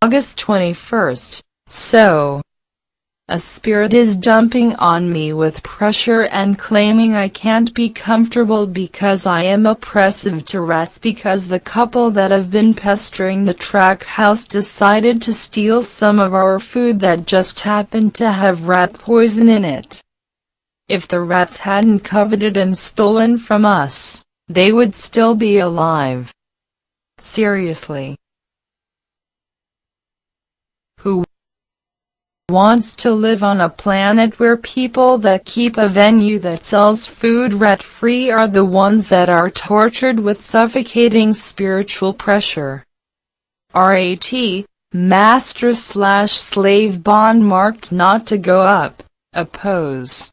August 21st. So, a spirit is dumping on me with pressure and claiming I can't be comfortable because I am oppressive to rats because the couple that have been pestering the track house decided to steal some of our food that just happened to have rat poison in it. If the rats hadn't coveted and stolen from us, they would still be alive. Seriously. Who wants to live on a planet where people that keep a venue that sells food rat-free are the ones that are tortured with suffocating spiritual pressure? RAT, master/slave bond marked not to go up, oppose.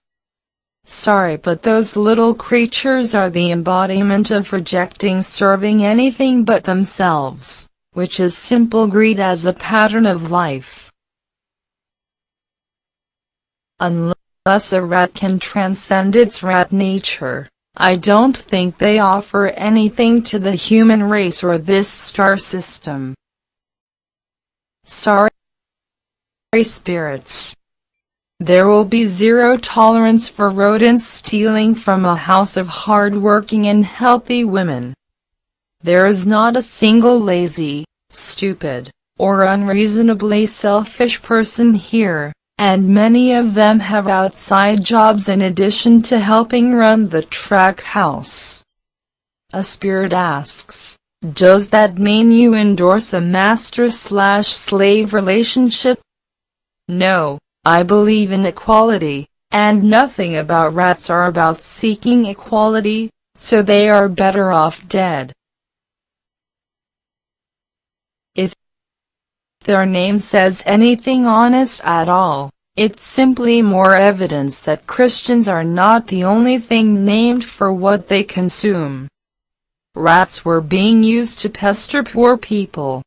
Sorry, but those little creatures are the embodiment of rejecting serving anything but themselves, which is simple greed as a pattern of life. Unless a rat can transcend its rat nature, I don't think they offer anything to the human race or this star system. Sorry, spirits. There will be zero tolerance for rodents stealing from a house of hard-working and healthy women. There is not a single lazy, stupid, or unreasonably selfish person here, and many of them have outside jobs in addition to helping run the track house. A spirit asks, does that mean you endorse a master/slave relationship? No, I believe in equality, and nothing about rats are about seeking equality, so they are better off dead. If their name says anything honest at all, it's simply more evidence that Christians are not the only thing named for what they consume. Rats were being used to pester poor people.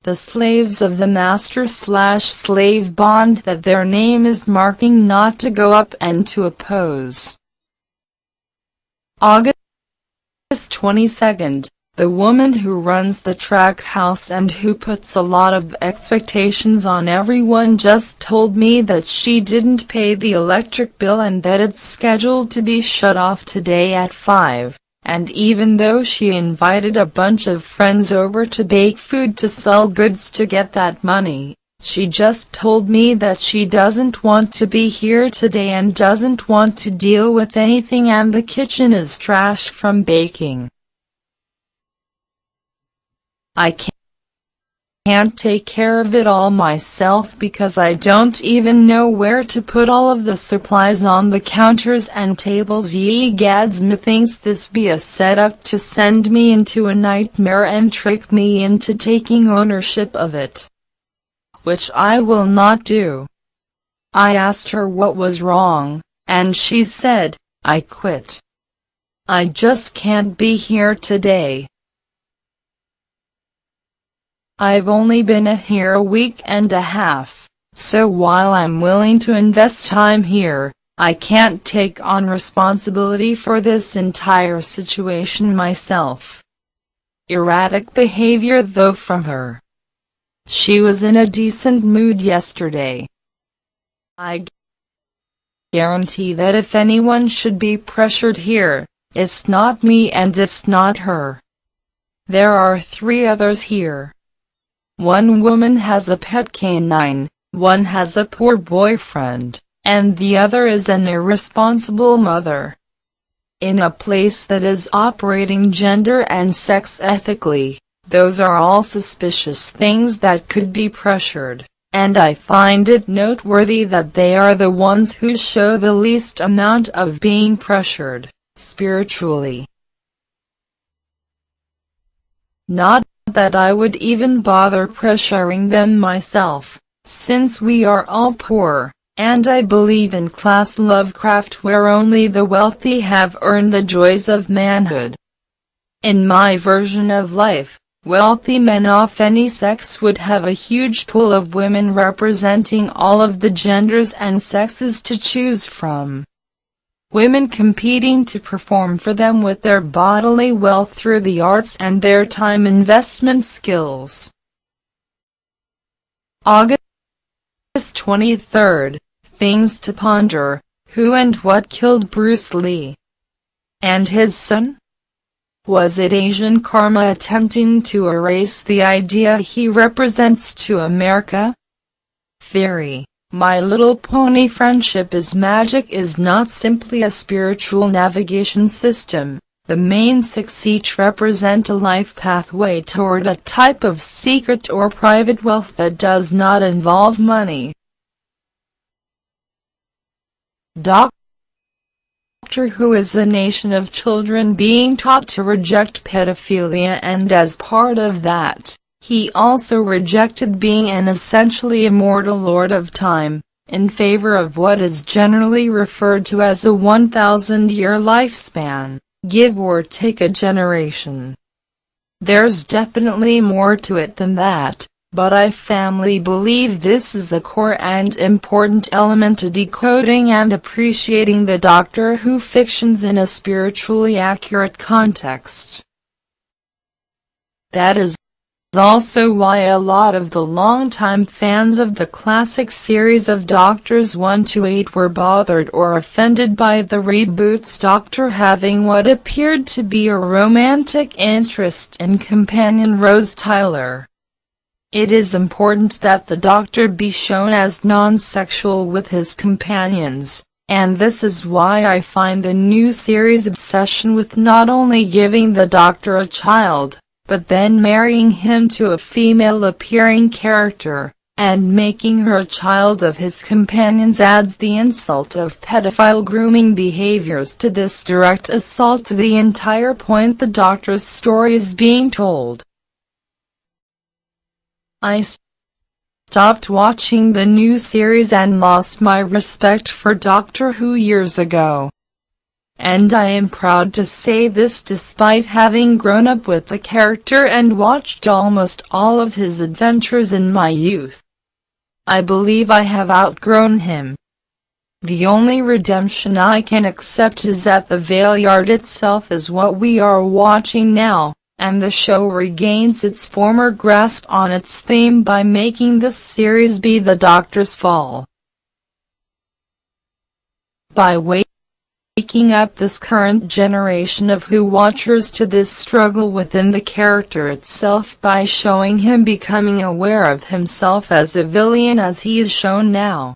The slaves of the master/slave bond that their name is marking not to go up and to oppose. August 22nd. The woman who runs the track house and who puts a lot of expectations on everyone just told me that she didn't pay the electric bill and that it's scheduled to be shut off today at 5, and even though she invited a bunch of friends over to bake food to sell goods to get that money, she just told me that she doesn't want to be here today and doesn't want to deal with anything and the kitchen is trashed from baking. I can't take care of it all myself because I don't even know where to put all of the supplies on the counters and tables. Ye gads, me thinks this be a setup to send me into a nightmare and trick me into taking ownership of it, which I will not do. I asked her what was wrong, and she said, I quit. I just can't be here today. I've only been here a week and a half, so while I'm willing to invest time here, I can't take on responsibility for this entire situation myself. Erratic behavior though from her. She was in a decent mood yesterday. I guarantee that if anyone should be pressured here, it's not me and it's not her. There are 3 others here. One woman has a pet canine, one has a poor boyfriend, and the other is an irresponsible mother. In a place that is operating gender and sex ethically, those are all suspicious things that could be pressured, and I find it noteworthy that they are the ones who show the least amount of being pressured, spiritually. Not that I would even bother pressuring them myself, since we are all poor, and I believe in class Lovecraft where only the wealthy have earned the joys of manhood. In my version of life, wealthy men of any sex would have a huge pool of women representing all of the genders and sexes to choose from. Women competing to perform for them with their bodily wealth through the arts and their time investment skills. August 23rd, Things to Ponder: Who and what killed Bruce Lee? And his son? Was it Asian karma attempting to erase the idea he represents to America? Theory: My Little Pony Friendship is Magic is not simply a spiritual navigation system. The main six each represent a life pathway toward a type of secret or private wealth that does not involve money. Doctor Who is a nation of children being taught to reject pedophilia, and as part of that, he also rejected being an essentially immortal Lord of Time, in favor of what is generally referred to as a 1,000-year lifespan, give or take a generation. There's definitely more to it than that, but I firmly believe this is a core and important element to decoding and appreciating the Doctor Who fictions in a spiritually accurate context. That is also why a lot of the longtime fans of the classic series of Doctors 1 to 8 were bothered or offended by the reboot's Doctor having what appeared to be a romantic interest in companion Rose Tyler. It is important that the Doctor be shown as non-sexual with his companions, and this is why I find the new series' obsession with not only giving the Doctor a child, but then marrying him to a female-appearing character, and making her a child of his companions adds the insult of pedophile grooming behaviors to this direct assault to the entire point the Doctor's story is being told. I stopped watching the new series and lost my respect for Doctor Who years ago. And I am proud to say this despite having grown up with the character and watched almost all of his adventures in my youth. I believe I have outgrown him. The only redemption I can accept is that the Valeyard itself is what we are watching now, and the show regains its former grasp on its theme by making this series be the Doctor's fall. By waking up this current generation of Who watchers to this struggle within the character itself by showing him becoming aware of himself as a villain as he is shown now,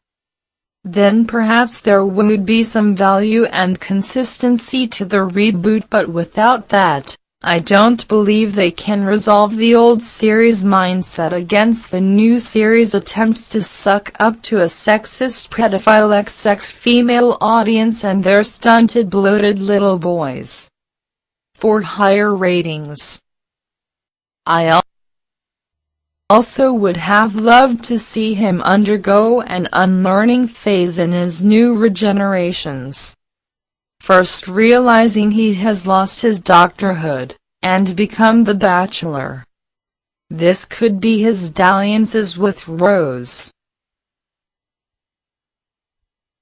then perhaps there would be some value and consistency to the reboot, but without that, I don't believe they can resolve the old series mindset against the new series attempts to suck up to a sexist pedophile XX female audience and their stunted bloated little boys for higher ratings. I also would have loved to see him undergo an unlearning phase in his new regenerations. First realizing he has lost his doctorhood, and become the Bachelor. This could be his dalliances with Rose.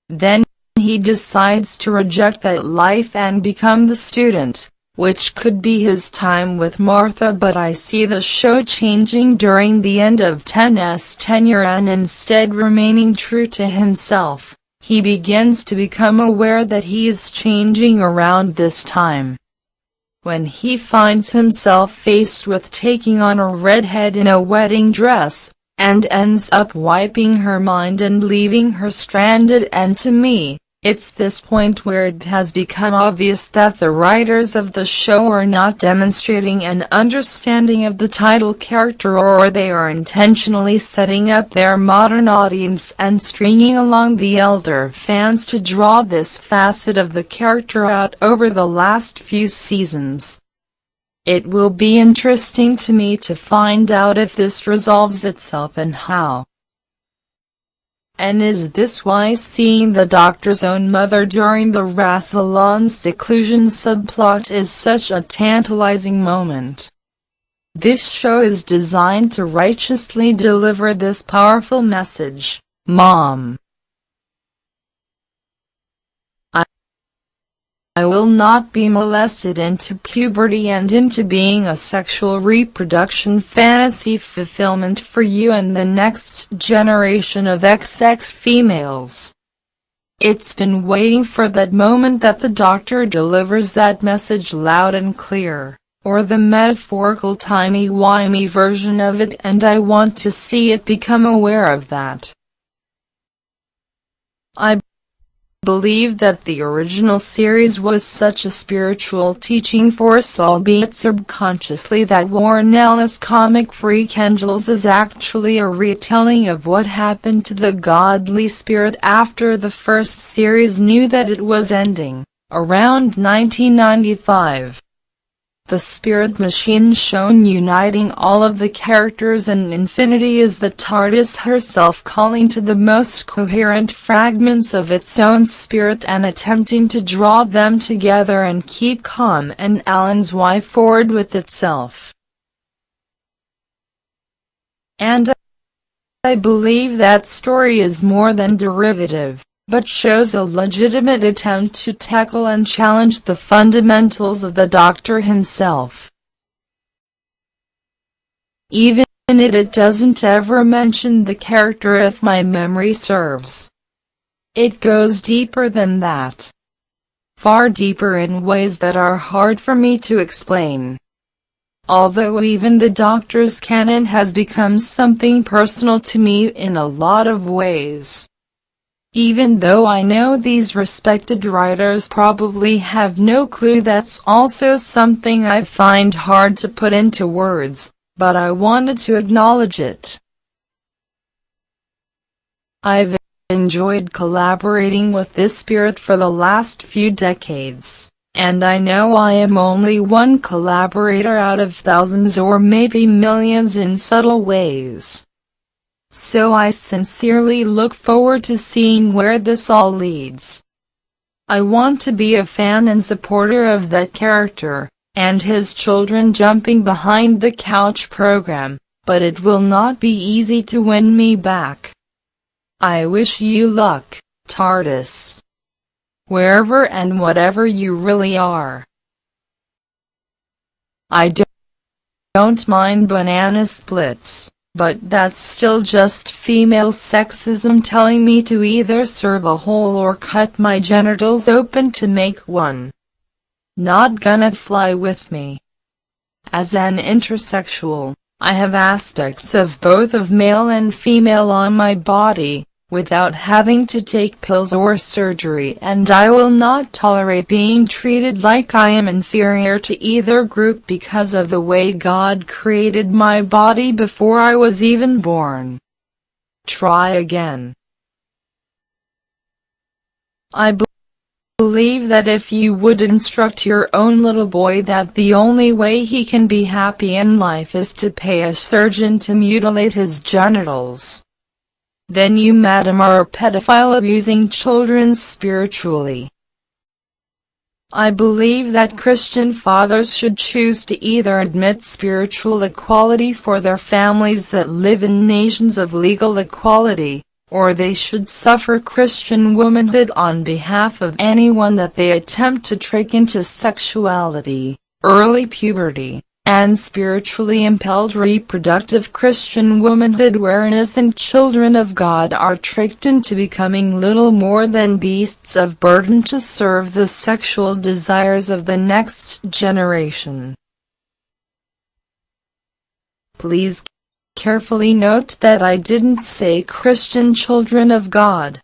Then he decides to reject that life and become the student, which could be his time with Martha, but I see the show changing during the end of Tennant's tenure and instead remaining true to himself. He begins to become aware that he is changing around this time, when he finds himself faced with taking on a redhead in a wedding dress, and ends up wiping her mind and leaving her stranded. And to me, it's this point where it has become obvious that the writers of the show are not demonstrating an understanding of the title character, or they are intentionally setting up their modern audience and stringing along the elder fans to draw this facet of the character out over the last few seasons. It will be interesting to me to find out if this resolves itself and how. And is this why seeing the Doctor's own mother during the Rassilon's seclusion subplot is such a tantalizing moment? This show is designed to righteously deliver this powerful message, Mom. will not be molested into puberty and into being a sexual reproduction fantasy fulfillment for you and the next generation of XX females. It's been waiting for that moment that the doctor delivers that message loud and clear, or the metaphorical timey-wimey version of it, and I want to see it become aware of that. I believe that the original series was such a spiritual teaching force, albeit subconsciously, that Warren Ellis' comic Freak Angels is actually a retelling of what happened to the godly spirit after the first series knew that it was ending, around 1995. The spirit machine shown uniting all of the characters in Infinity is the TARDIS herself, calling to the most coherent fragments of its own spirit and attempting to draw them together and keep Khan and Alan's way forward with itself. And I believe that story is more than derivative, but shows a legitimate attempt to tackle and challenge the fundamentals of the Doctor himself. Even it doesn't ever mention the character, if my memory serves. It goes deeper than that. Far deeper in ways that are hard for me to explain. Although even the Doctor's canon has become something personal to me in a lot of ways. Even though I know these respected writers probably have no clue, that's also something I find hard to put into words, but I wanted to acknowledge it. I've enjoyed collaborating with this spirit for the last few decades, and I know I am only one collaborator out of thousands or maybe millions in subtle ways. So I sincerely look forward to seeing where this all leads. I want to be a fan and supporter of that character, and his children jumping behind the couch program, but it will not be easy to win me back. I wish you luck, TARDIS. Wherever and whatever you really are. I don't mind banana splits. But that's still just female sexism telling me to either serve a hole or cut my genitals open to make one. Not gonna fly with me. As an intersexual, I have aspects of both of male and female on my body, without having to take pills or surgery, and I will not tolerate being treated like I am inferior to either group because of the way God created my body before I was even born. Try again. I believe that if you would instruct your own little boy that the only way he can be happy in life is to pay a surgeon to mutilate his genitals, then you, madam, are a pedophile abusing children spiritually. I believe that Christian fathers should choose to either admit spiritual equality for their families that live in nations of legal equality, or they should suffer Christian womanhood on behalf of anyone that they attempt to trick into sexuality, early puberty, and spiritually impelled reproductive Christian womanhood, where innocent children of God are tricked into becoming little more than beasts of burden to serve the sexual desires of the next generation. Please carefully note that I didn't say Christian children of God.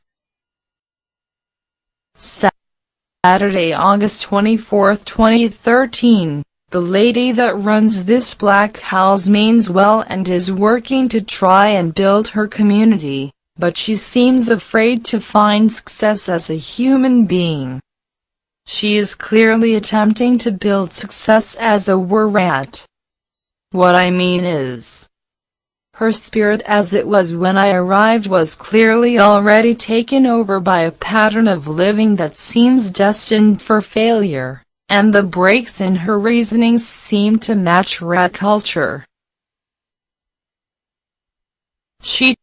Saturday, August 24, 2013. The lady that runs this black house means well and is working to try and build her community, but she seems afraid to find success as a human being. She is clearly attempting to build success as a rat. What I mean is, her spirit as it was when I arrived was clearly already taken over by a pattern of living that seems destined for failure. And the breaks in her reasonings seem to match rat culture. She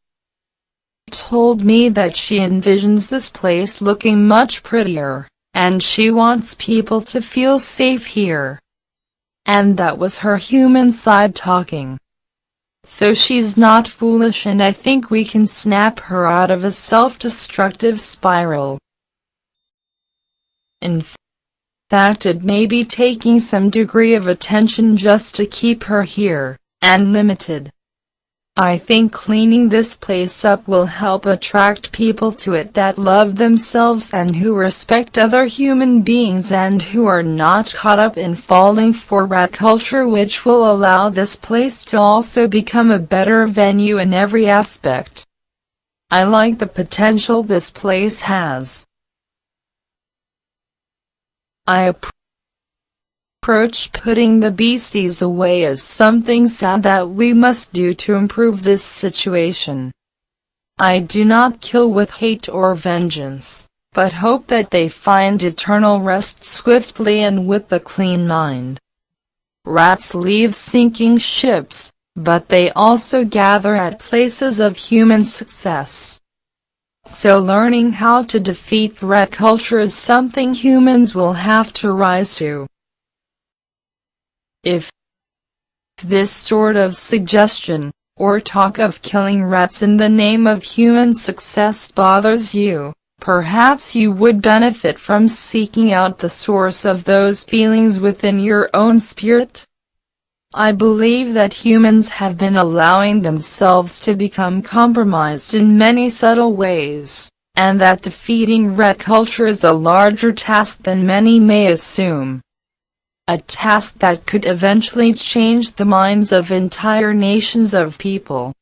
told me that she envisions this place looking much prettier, and she wants people to feel safe here. And that was her human side talking. So she's not foolish, and I think we can snap her out of a self-destructive spiral. In fact, it may be taking some degree of attention just to keep her here, and limited. I think cleaning this place up will help attract people to it that love themselves and who respect other human beings and who are not caught up in falling for rat culture, which will allow this place to also become a better venue in every aspect. I like the potential this place has. I approach putting the beasties away as something sad that we must do to improve this situation. I do not kill with hate or vengeance, but hope that they find eternal rest swiftly and with a clean mind. Rats leave sinking ships, but they also gather at places of human success. So learning how to defeat rat culture is something humans will have to rise to. If this sort of suggestion, or talk of killing rats in the name of human success bothers you, perhaps you would benefit from seeking out the source of those feelings within your own spirit. I believe that humans have been allowing themselves to become compromised in many subtle ways, and that defeating rat culture is a larger task than many may assume. A task that could eventually change the minds of entire nations of people.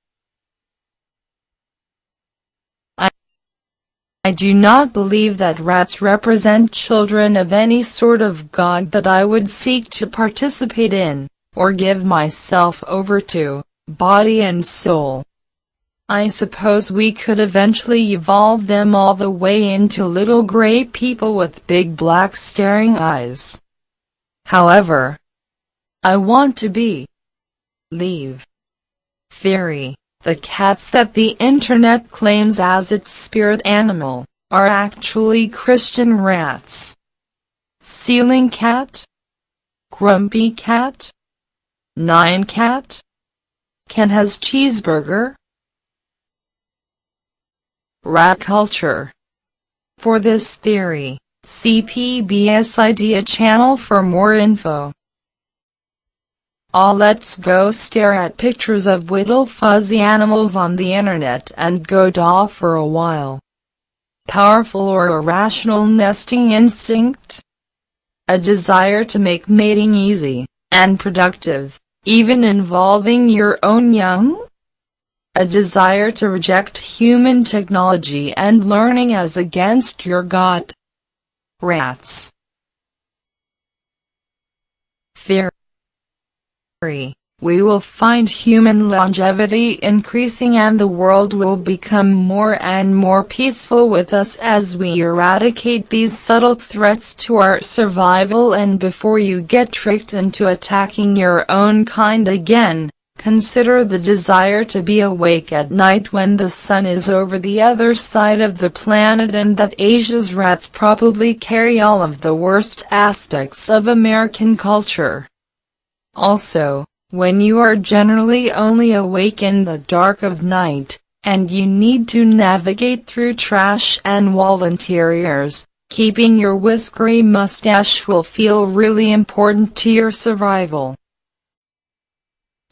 I do not believe that rats represent children of any sort of god that I would seek to participate in, or give myself over to, body and soul. I suppose we could eventually evolve them all the way into little gray people with big black staring eyes. However, I want to believe theory. The cats that the internet claims as its spirit animal are actually Christian rats. Ceiling cat? Grumpy cat? Nine cat? Ken has cheeseburger? Rat culture. For this theory, see PBS Idea Channel for more info. Let's go stare at pictures of little fuzzy animals on the internet and go dull for a while. Powerful or irrational nesting instinct? A desire to make mating easy and productive, even involving your own young? A desire to reject human technology and learning as against your God? Rats. Theory. We will find human longevity increasing and the world will become more and more peaceful with us as we eradicate these subtle threats to our survival. And before you get tricked into attacking your own kind again, consider the desire to be awake at night when the sun is over the other side of the planet, and that Asia's rats probably carry all of the worst aspects of American culture. Also, when you are generally only awake in the dark of night, and you need to navigate through trash and wall interiors, keeping your whiskery mustache will feel really important to your survival.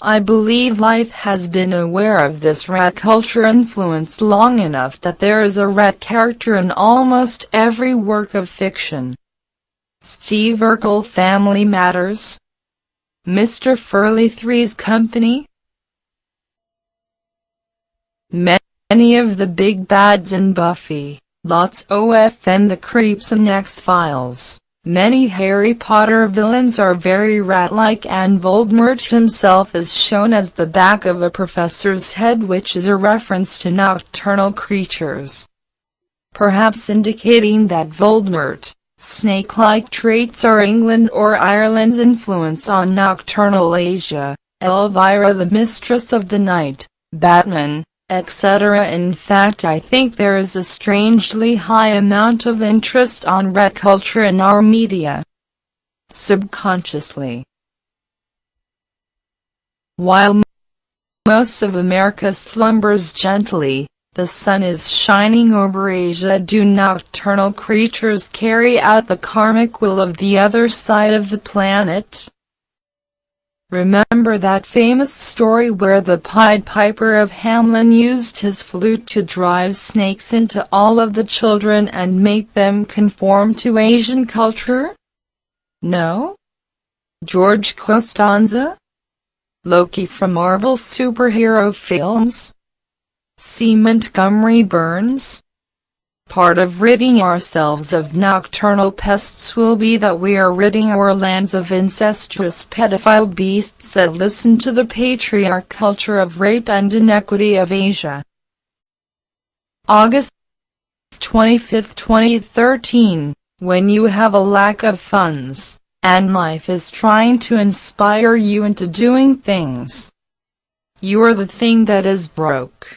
I believe life has been aware of this rat culture influence long enough that there is a rat character in almost every work of fiction. Steve Urkel, Family Matters. Mr. Furley, Three's Company. Many of the big bads in Buffy, lots of and the creeps in X-Files. Many Harry Potter villains are very rat-like, and Voldemort himself is shown as the back of a professor's head, which is a reference to nocturnal creatures. Perhaps indicating that Voldemort, snake-like traits are England or Ireland's influence on nocturnal Asia. Elvira, the Mistress of the Night, Batman, etc. In fact, I think there is a strangely high amount of interest on red culture in our media. Subconsciously. While most of America slumbers gently, the sun is shining over Asia. Do nocturnal creatures carry out the karmic will of the other side of the planet? Remember that famous story where the Pied Piper of Hamelin used his flute to drive snakes into all of the children and make them conform to Asian culture? No? George Costanza? Loki from Marvel superhero films? C. Montgomery Burns? Part of ridding ourselves of nocturnal pests will be that we are ridding our lands of incestuous pedophile beasts that listen to the patriarch culture of rape and inequity of Asia. August 25, 2013. When you have a lack of funds, and life is trying to inspire you into doing things, you are the thing that is broke.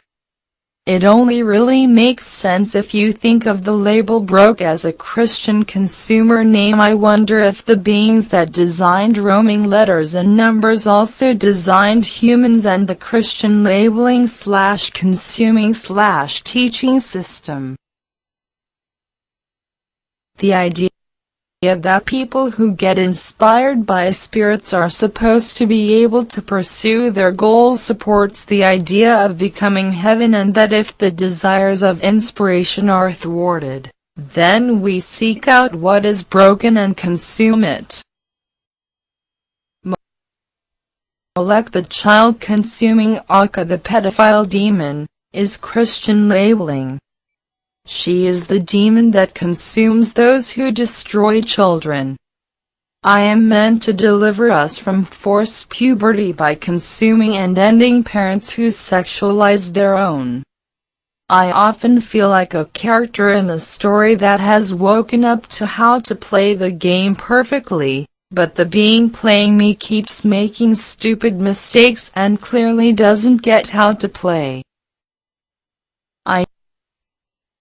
It only really makes sense if you think of the label broke as a Christian consumer name. I wonder if the beings that designed roaming letters and numbers also designed humans and the Christian labeling / consuming / teaching system. The idea that people who get inspired by spirits are supposed to be able to pursue their goals supports the idea of becoming heaven, and that if the desires of inspiration are thwarted, then we seek out what is broken and consume it. Molech, the child-consuming Akka, the pedophile demon, is Christian labeling. She is the demon that consumes those who destroy children. I am meant to deliver us from forced puberty by consuming and ending parents who sexualize their own. I often feel like a character in a story that has woken up to how to play the game perfectly, but the being playing me keeps making stupid mistakes and clearly doesn't get how to play. I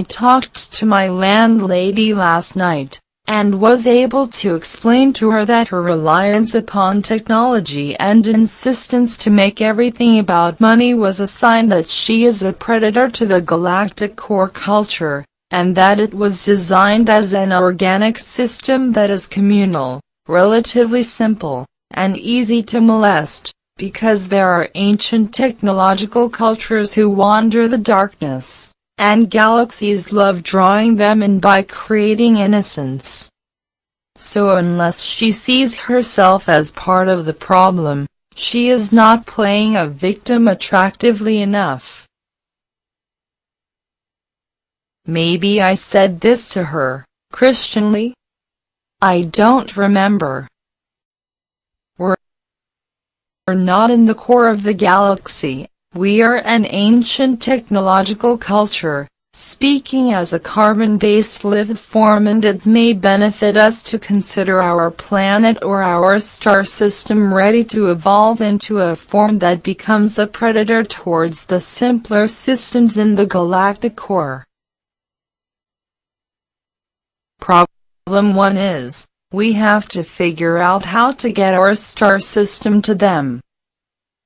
talked to my landlady last night, and was able to explain to her that her reliance upon technology and insistence to make everything about money was a sign that she is a predator to the galactic core culture, and that it was designed as an organic system that is communal, relatively simple, and easy to molest, because there are ancient technological cultures who wander the darkness, and galaxies love drawing them in by creating innocence. So unless she sees herself as part of the problem, she is not playing a victim attractively enough. Maybe I said this to her, Christianly? I don't remember. We're not in the core of the galaxy. We are an ancient technological culture, speaking as a carbon-based life form, and it may benefit us to consider our planet or our star system ready to evolve into a form that becomes a predator towards the simpler systems in the galactic core. Problem 1 is, we have to figure out how to get our star system to them.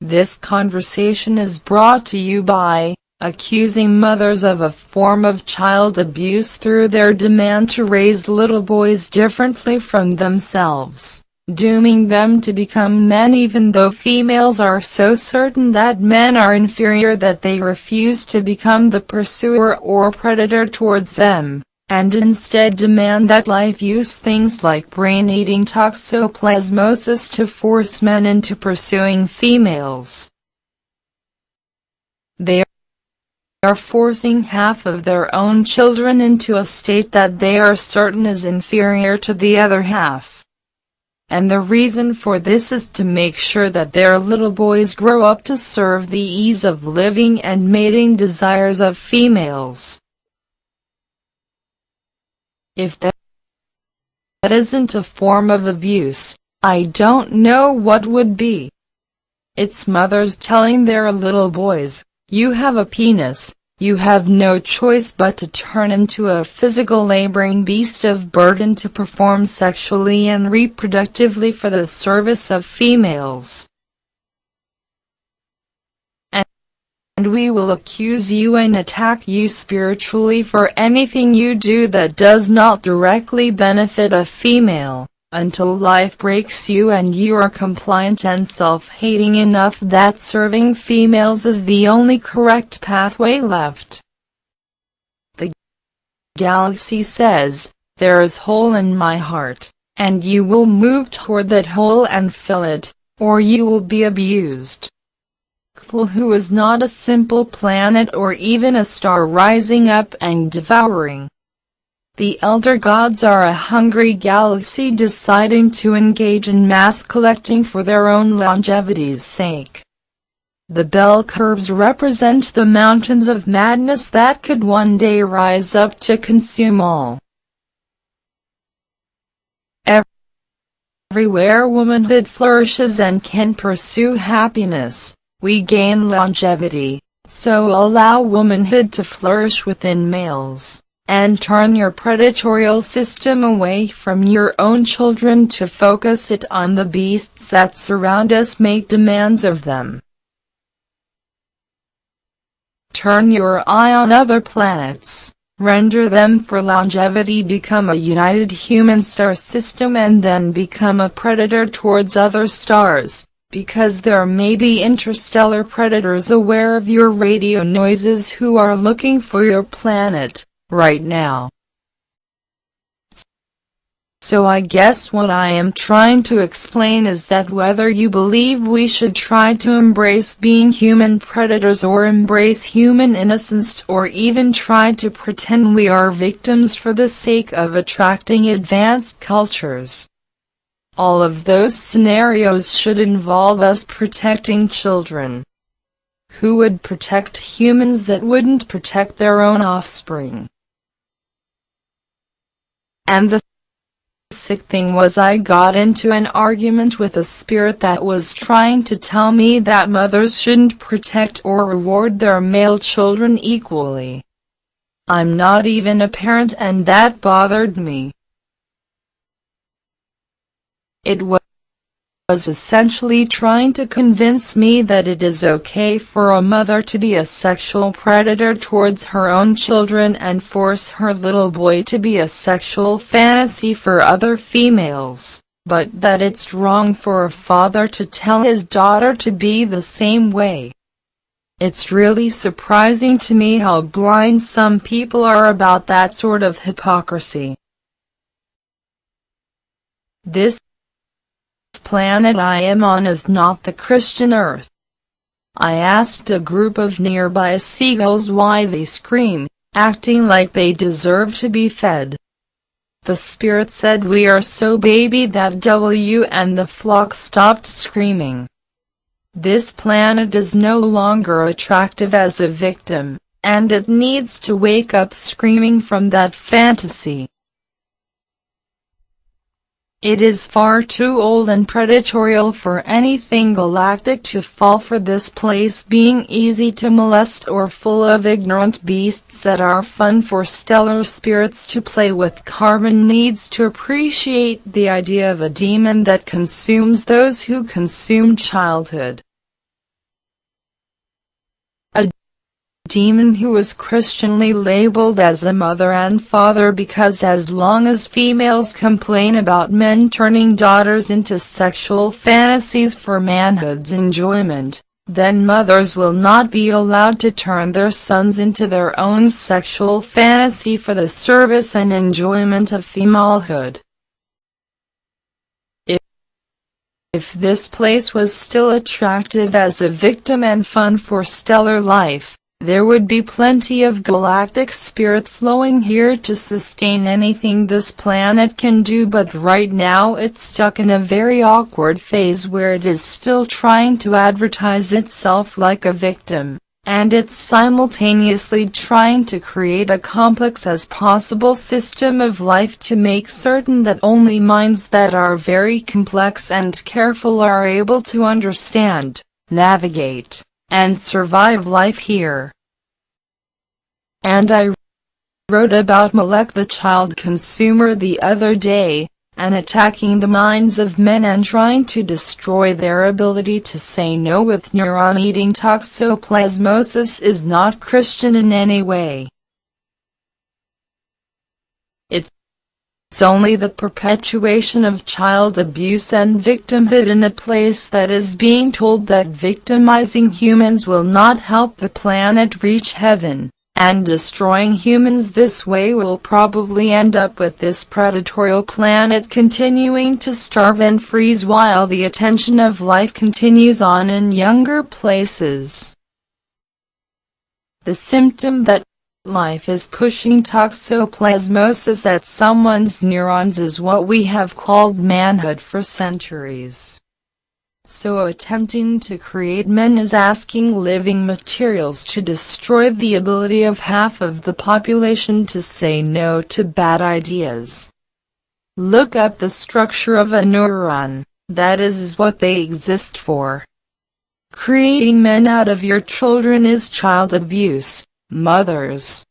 This conversation is brought to you by accusing mothers of a form of child abuse through their demand to raise little boys differently from themselves, dooming them to become men even though females are so certain that men are inferior that they refuse to become the pursuer or predator towards them, and instead demand that life use things like brain-eating toxoplasmosis to force men into pursuing females. They are forcing half of their own children into a state that they are certain is inferior to the other half. And the reason for this is to make sure that their little boys grow up to serve the ease of living and mating desires of females. If that isn't a form of abuse, I don't know what would be. It's mothers telling their little boys, You have a penis. You have no choice but to turn into a physical laboring beast of burden to perform sexually and reproductively for the service of females. And we will accuse you and attack you spiritually for anything you do that does not directly benefit a female, until life breaks you and you are compliant and self-hating enough that serving females is the only correct pathway left. The galaxy says, there is hole in my heart, and you will move toward that hole and fill it, or you will be abused. Cthulhu is not a simple planet or even a star rising up and devouring. The elder gods are a hungry galaxy deciding to engage in mass collecting for their own longevity's sake. The bell curves represent the mountains of madness that could one day rise up to consume all. Everywhere womanhood flourishes and can pursue happiness, we gain longevity, so allow womanhood to flourish within males, and turn your predatorial system away from your own children to focus it on the beasts that surround us. Make demands of them. Turn your eye on other planets, render them for longevity, become a united human star system, and then become a predator towards other stars. Because there may be interstellar predators aware of your radio noises who are looking for your planet, right now. So I guess what I am trying to explain is that whether you believe we should try to embrace being human predators or embrace human innocence or even try to pretend we are victims for the sake of attracting advanced cultures, all of those scenarios should involve us protecting children. Who would protect humans that wouldn't protect their own offspring? And the sick thing was, I got into an argument with a spirit that was trying to tell me that mothers shouldn't protect or reward their male children equally. I'm not even a parent, and that bothered me. It was essentially trying to convince me that it is okay for a mother to be a sexual predator towards her own children and force her little boy to be a sexual fantasy for other females, but that it's wrong for a father to tell his daughter to be the same way. It's really surprising to me how blind some people are about that sort of hypocrisy. This planet I am on is not the Christian Earth. I asked a group of nearby seagulls why they scream, acting like they deserve to be fed. The spirit said, we are so baby that and the flock stopped screaming. This planet is no longer attractive as a victim, and it needs to wake up screaming from that fantasy. It is far too old and predatorial for anything galactic to fall for this place being easy to molest or full of ignorant beasts that are fun for stellar spirits to play with. Carbon needs to appreciate the idea of a demon that consumes those who consume childhood. A demon who is Christianly labeled as a mother and father, because as long as females complain about men turning daughters into sexual fantasies for manhood's enjoyment, then mothers will not be allowed to turn their sons into their own sexual fantasy for the service and enjoyment of femalehood. If this place was still attractive as a victim and fun for stellar life, there would be plenty of galactic spirit flowing here to sustain anything this planet can do, but right now it's stuck in a very awkward phase where it is still trying to advertise itself like a victim, and it's simultaneously trying to create a complex as possible system of life to make certain that only minds that are very complex and careful are able to understand, navigate, and survive life here. And I wrote about Molech the child consumer the other day, and attacking the minds of men and trying to destroy their ability to say no with neuron-eating toxoplasmosis is not Christian in any way. It's only the perpetuation of child abuse and victimhood in a place that is being told that victimizing humans will not help the planet reach heaven, and destroying humans this way will probably end up with this predatory planet continuing to starve and freeze while the attention of life continues on in younger places. The symptom that life is pushing toxoplasmosis at someone's neurons is what we have called manhood for centuries. So attempting to create men is asking living materials to destroy the ability of half of the population to say no to bad ideas. Look up the structure of a neuron, that is what they exist for. Creating men out of your children is child abuse. Mothers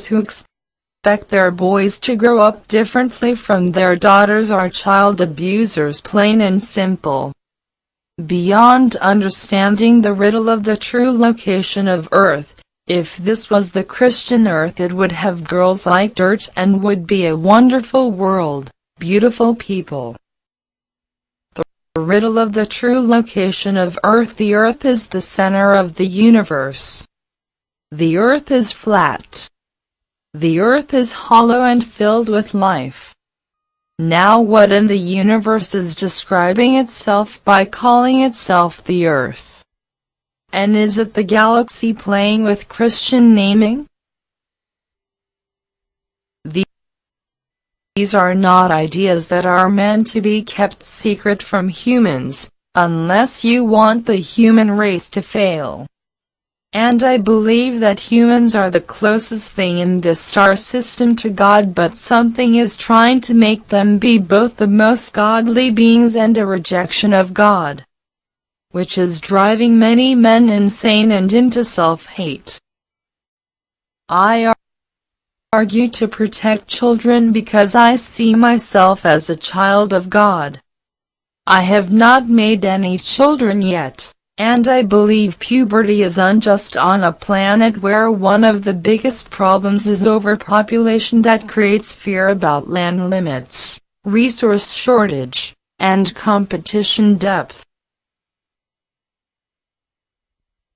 who expect their boys to grow up differently from their daughters are child abusers, plain and simple. Beyond understanding the riddle of the true location of Earth, if this was the Christian Earth it would have girls like dirt and would be a wonderful world, beautiful people. The riddle of the true location of Earth: the Earth is the center of the universe. The Earth is flat. The Earth is hollow and filled with life. Now what in the universe is describing itself by calling itself the Earth? And is it the galaxy playing with Christian naming? These are not ideas that are meant to be kept secret from humans, unless you want the human race to fail. And I believe that humans are the closest thing in this star system to God, but something is trying to make them be both the most godly beings and a rejection of God, which is driving many men insane and into self-hate. I argue to protect children because I see myself as a child of God. I have not made any children yet, and I believe puberty is unjust on a planet where one of the biggest problems is overpopulation that creates fear about land limits, resource shortage, and competition depth.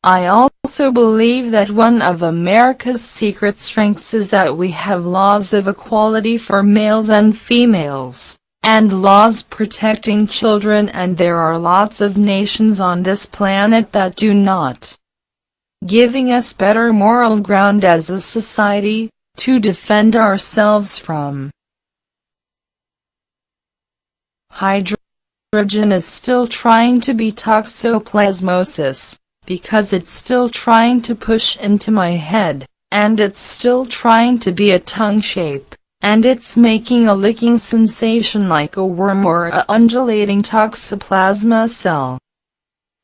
I also believe that one of America's secret strengths is that we have laws of equality for males and females, and laws protecting children, and there are lots of nations on this planet that do not, giving us better moral ground as a society, to defend ourselves from. Hydrogen is still trying to be toxoplasmosis, because it's still trying to push into my head, and it's still trying to be a tongue shape, and it's making a licking sensation like a worm or a undulating toxoplasma cell.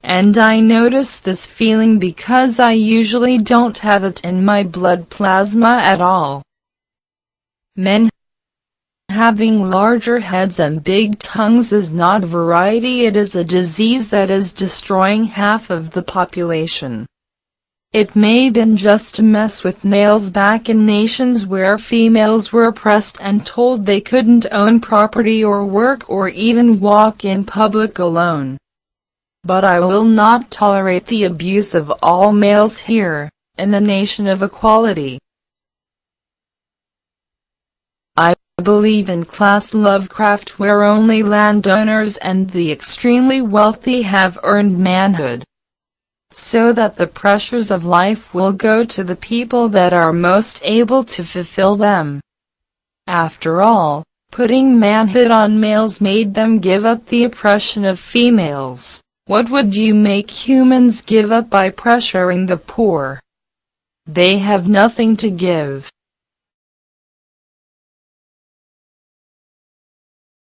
And I notice this feeling because I usually don't have it in my blood plasma at all. Men having larger heads and big tongues is not variety, it is a disease that is destroying half of the population. It may have been just to mess with males back in nations where females were oppressed and told they couldn't own property or work or even walk in public alone. But I will not tolerate the abuse of all males here, in the nation of equality. I believe in class Lovecraft, where only landowners and the extremely wealthy have earned manhood, so that the pressures of life will go to the people that are most able to fulfill them. After all, putting manhood on males made them give up the oppression of females. What would you make humans give up by pressuring the poor? They have nothing to give.